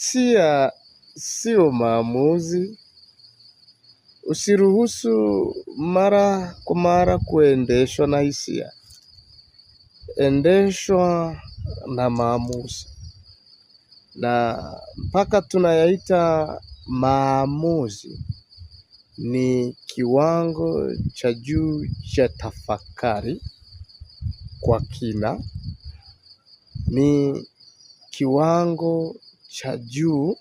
Hisia sio maamuzi. Usiruhusu mara kwa mara kuendeshwa na hisia. Endeshwa na maamuzi. Na mpaka tunayaita maamuzi ni kiwango cha juu cha tafakari kwa kina. Ni kiwango cha juu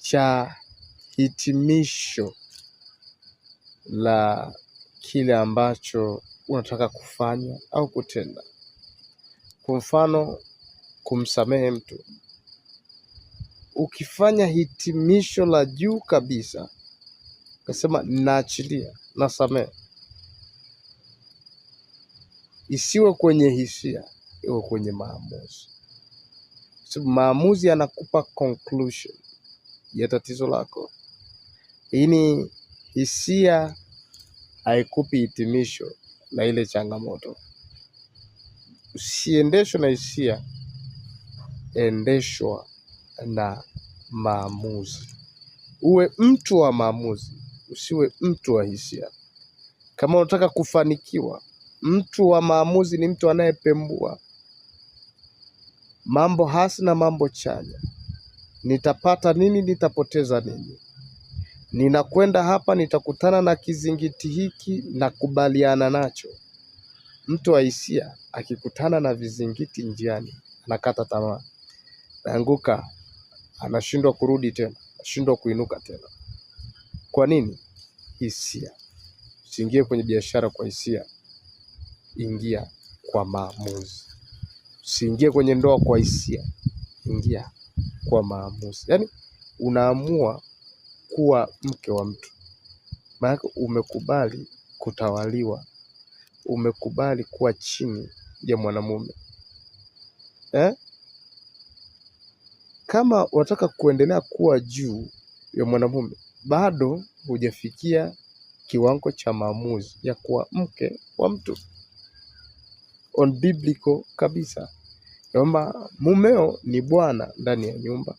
cha hitimisho la kile ambacho unataka kufanya au kutenda. Kwa mfano, kumsamehe mtu. Ukifanya hitimisho la juu kabisa, ukasema naachilia, nasamehe. Isiwe kwenye hisia, iwe kwenye maamuzi. Sababu maamuzi yanakupa conclusion ya tatizo lako. Lakini hisia haikupi hitimisho la ile changamoto. Usiendeshwe na hisia, endeshwa na maamuzi. Uwe mtu wa maamuzi, usiwe mtu wa hisia. Kama unataka kufanikiwa, mtu wa maamuzi ni mtu anayepembua mambo hasi na mambo chanya. Nitapata nini, nitapoteza nini? Ninakwenda hapa, nitakutana na kizingiti hiki, nakubaliana nacho. Mtu wa hisia akikutana na vizingiti njiani, anakata tamaa, anaanguka, anashindwa kurudi tena, anashindwa kuinuka tena. Kwa nini? Hisia. Usiingie kwenye biashara kwa hisia, ingia kwa maamuzi. Usiingie kwenye ndoa kwa hisia, ingia kwa maamuzi. Yaani unaamua kuwa mke wa mtu. Maana umekubali kutawaliwa, umekubali kuwa chini ya mwanamume. Kama unataka kuendelea kuwa juu ya mwanamume, bado hujafikia kiwango cha maamuzi ya kuwa mke wa mtu on biblical kabisa. Kwamba mumeo ni bwana ndani ya nyumba,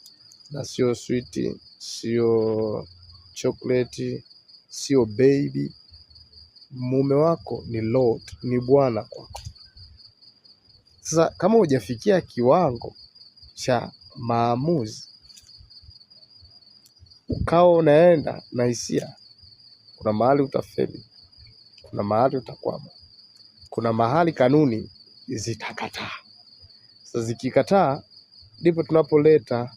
na sio sweet, sio chocolate, sio baby. Mume wako ni Lord, ni bwana kwako. Sasa kama hujafikia kiwango cha maamuzi, ukawa unaenda na hisia, kuna mahali utafeli, kuna mahali utakwama, kuna mahali kanuni zitakataa. Sasa zikikataa, ndipo tunapoleta